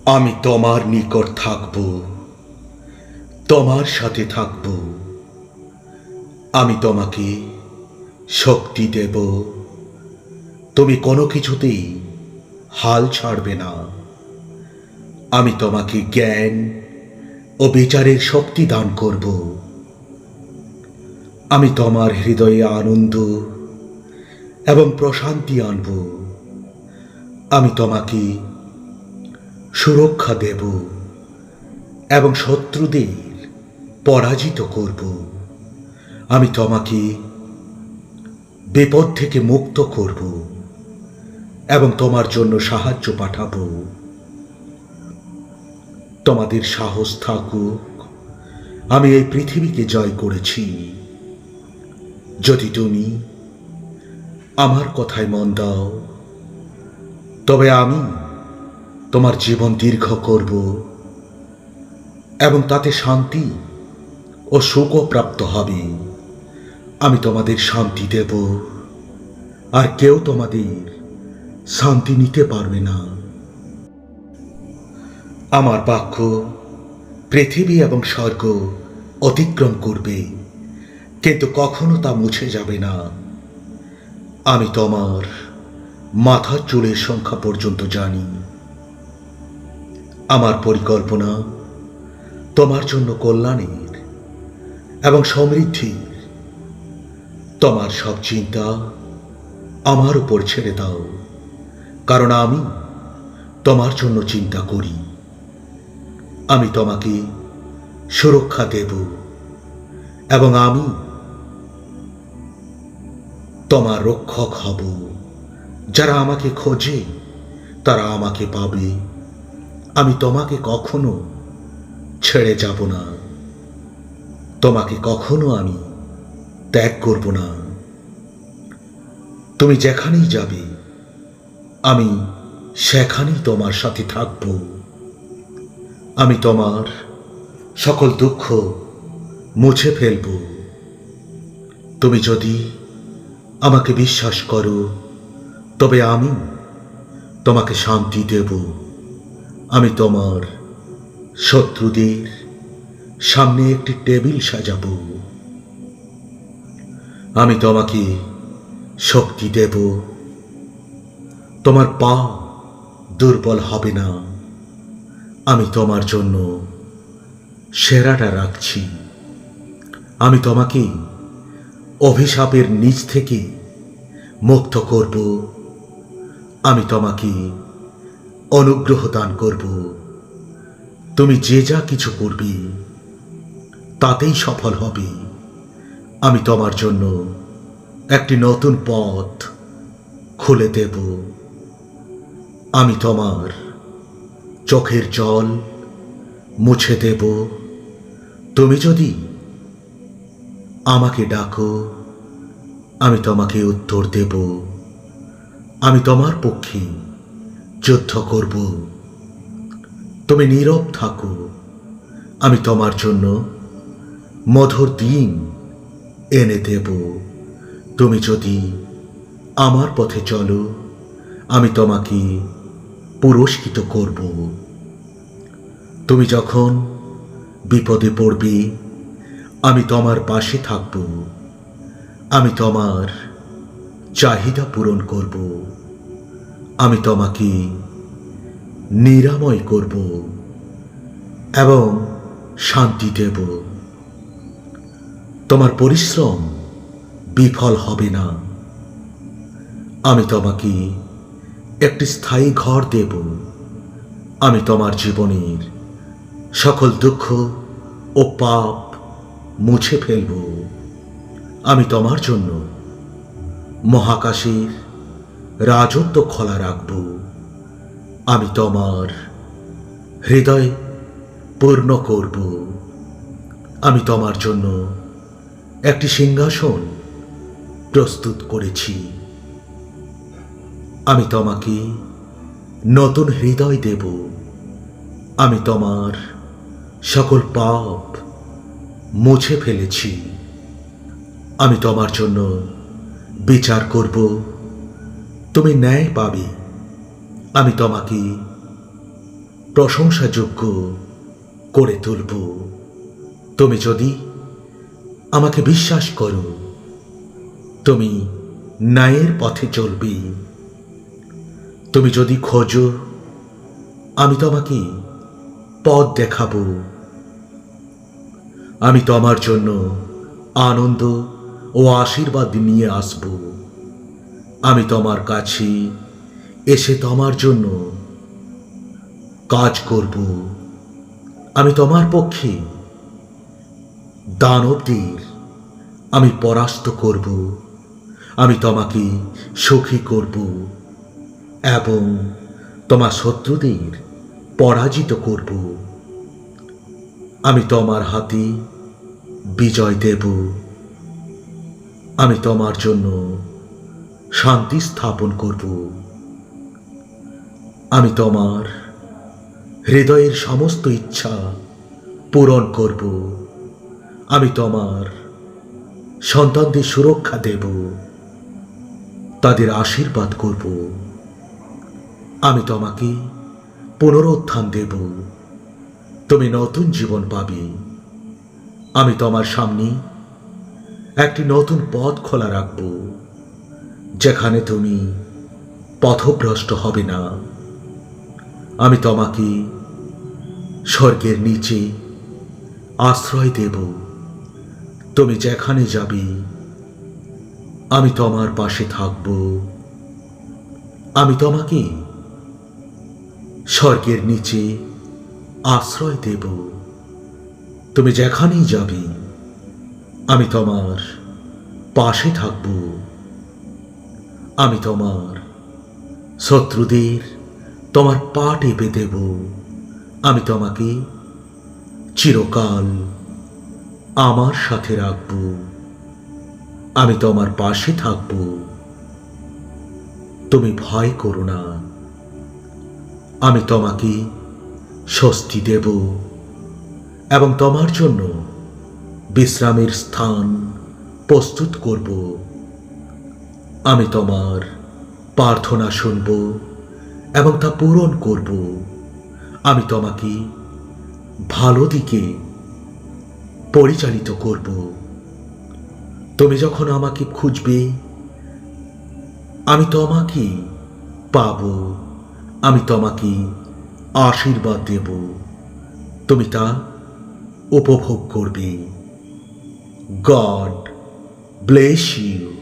আমি তোমার নিকট থাকব, তোমার সাথে থাকব। আমি তোমাকে শক্তি দেব, তুমি কোনো কিছুতেই হাল ছাড়বে না। আমি তোমাকে জ্ঞান ও বিচারের শক্তি দান করব। আমি তোমার হৃদয়ে আনন্দ এবং প্রশান্তি আনব। আমি তোমাকে সুরক্ষা দেব এবং শত্রুদের পরাজিত করব। আমি তোমাকে বিপদ থেকে মুক্ত করব এবং তোমার জন্য সাহায্য পাঠাবো। তোমাদের সাহস থাকুক, আমি এই পৃথিবীকে জয় করেছি। যদি তুমি আমার কথায় মন দাও, তবে আমি তোমার জীবন দীর্ঘ করব এবং তাতে শান্তি ও সুখও প্রাপ্ত হবে। আমি তোমাদের শান্তি দেব, আর কেউ তোমাদের শান্তি নিতে পারবে না। আমার বাক্য পৃথিবী এবং স্বর্গ অতিক্রম করবে, কিন্তু কখনো তা মুছে যাবে না। আমি তোমার মাথার চুলের সংখ্যা পর্যন্ত জানি। আমার পরিকল্পনা তোমার জন্য কল্যাণের এবং সমৃদ্ধির। তোমার সব চিন্তা আমার উপর ছেড়ে দাও, কারণ আমি তোমার জন্য চিন্তা করি। আমি তোমাকে সুরক্ষা দেব এবং আমি তোমার রক্ষক হব। যারা আমাকে খোঁজে তারা আমাকে পাবে। আমি তোমাকে কখনো ছেড়ে যাব না, তোমাকে কখনো আমি ত্যাগ করব না। তুমি যেখানেই যাবে আমি সেখানেই তোমার সাথে থাকব। আমি তোমার সকল দুঃখ মুছে ফেলব। তুমি যদি আমাকে বিশ্বাস করো, তবে আমি তোমাকে শান্তি দেব। আমি তোমার শত্রুদের সামনে একটি টেবিল সাজাবো। আমি তোমাকে শক্তি দেব, তোমার পা দুর্বল হবে না। আমি তোমার জন্য সেরাটা রাখছি। আমি তোমাকে অভিশাপের নিচ থেকে মুক্ত করব। আমি তোমাকে অনুগ্রহ দান করব। তুমি যে যা কিছু করবে তাতেই সফল হবে। আমি তোমার জন্য একটি নতুন পথ খুলে দেব। আমি তোমার চোখের জল মুছে দেব। তুমি যদি আমাকে ডাকো, আমি তোমাকে উত্তর দেব। আমি তোমার পক্ষে যুদ্ধ করব। তুমি নীরব থাকো, আমি তোমার জন্য মধুর দিন এনে দেব। তুমি যদি আমার পথে চলো, আমি তোমাকে পুরস্কৃত করব। তুমি যখন বিপদে পড়বে আমি তোমার পাশে থাকব। আমি তোমার চাহিদা পূরণ করব। আমি তোমাকে নিরাময় করব এবং শান্তি দেব। তোমার পরিশ্রম বিফল হবে না। আমি তোমাকে একটি স্থায়ী ঘর দেব। আমি তোমার জীবনের সকল দুঃখ ও পাপ মুছে ফেলব। আমি তোমার জন্য মহাকাশের রাজত্ব খোলা রাখব। আমি তোমার হৃদয় পূর্ণ করব। আমি তোমার জন্য একটি সিংহাসন প্রস্তুত করেছি। আমি তোমাকে নতুন হৃদয় দেব। আমি তোমার সকল পাপ মুছে ফেলেছি। আমি তোমার জন্য বিচার করব, তুমি ন্যায় পাবে। আমি তোমাকে প্রশংসাযোগ্য করে তুলব। তুমি যদি আমাকে বিশ্বাস করো, তুমি ন্যায়ের পথে চলবে। তুমি যদি খোঁজো, আমি তোমাকে পথ দেখাবো। আমি তোমার জন্য আনন্দ ও আশীর্বাদ নিয়ে আসব। আমি তোমার কাছে এসে তোমার জন্য কাজ করব। আমি তোমার পক্ষে দানবদের আমি পরাস্ত করব। আমি তোমাকে সুখী করব এবং তোমার শত্রুদের পরাজিত করব। আমি তোমার হাতে বিজয় দেব। আমি তোমার জন্য শান্তি স্থাপন করব। আমি তোমার হৃদয়ের সমস্ত ইচ্ছা পূরণ করব। আমি তোমার সন্তানদের সুরক্ষা দেব, তাদের আশীর্বাদ করব। আমি তোমাকে পুনরুত্থান দেব। তুমি নতুন জীবন পাবে। আমি তোমার সামনে একটি নতুন পথ খোলা রাখব, যেখানে তুমি পথভ্রষ্ট হবে না। আমি তোমাকে স্বর্গের নিচে আশ্রয় দেব। তুমি যেখানে যাবে, আমি তোমার পাশে থাকব। আমি তোমাকে স্বর্গের নিচে আশ্রয় দেব। তুমি যেখানেই যাবে, আমি তোমার পাশে থাকব। আমি তোমার শত্রুদের তোমার পা টেপে দেব। আমি তোমাকে চিরকাল আমার সাথে রাখব। আমি তোমার পাশে থাকব। তুমি ভয় করো না। আমি তোমাকে স্বস্তি দেব এবং তোমার জন্য বিশ্রামের স্থান প্রস্তুত করব। আমি তোমার প্রার্থনা শুনব এবং তা পূরণ করব। আমি তোমাকে ভালো দিকে পরিচালিত করব। তুমি যখন আমাকে খুঁজবে, আমি তোমাকে পাব। আমি তোমাকে আশীর্বাদ দেব। তুমি তা উপভোগ করবে। God bless you.